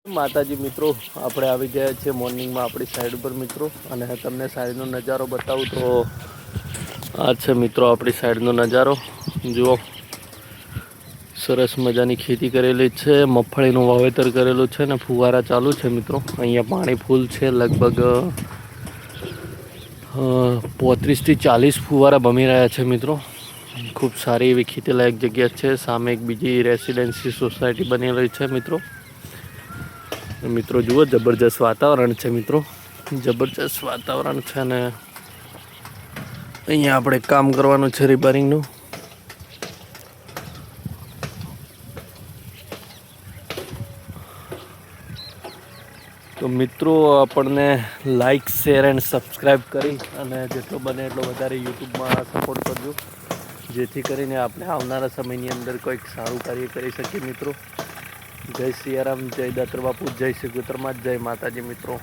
માતાજી મિત્રો, આપણે આવી ગયા છીએ મોર્નિંગમાં આપણી સાઈડ ઉપર મિત્રો, અને તમને સાઈડનો નજારો બતાવું તો આ છે મિત્રો આપણી સાઈડનો નજારો. જુઓ, સરસ મજાની ખેતી કરેલી છે, મગફળીનું વાવેતર કરેલું છે ને ફુવારા ચાલુ છે મિત્રો. અહીંયા પાણી ફૂલ છે, લગભગ 35 થી 40 ફુવારા ભમી રહ્યા છે મિત્રો. ખૂબ સારી એવી ખેતીલાયક જગ્યા છે. સામે એક બીજી રેસિડેન્સી સોસાયટી બનેલી છે મિત્રો. મિત્રો જુઓ, જબરજસ્ત વાતાવરણ છે મિત્રો, જબરજસ્ત વાતાવરણ છે. અને અહીંયા આપણે કામ કરવાનું છે રિપેરિંગનું. તો મિત્રો આપણને લાઈક, શેર એન્ડ સબસ્ક્રાઈબ કરી અને જેટલો બને એટલો વધારે યુટ્યુબમાં સપોર્ટ કરજો, જેથી કરીને આપણે આવનારા સમયની અંદર કોઈક સારું કાર્ય કરી શકીએ મિત્રો. જય સિયારામ, જય દાતર બાપુ, જય શ્રી ગોતરમાં, જય માતાજી મિત્રો.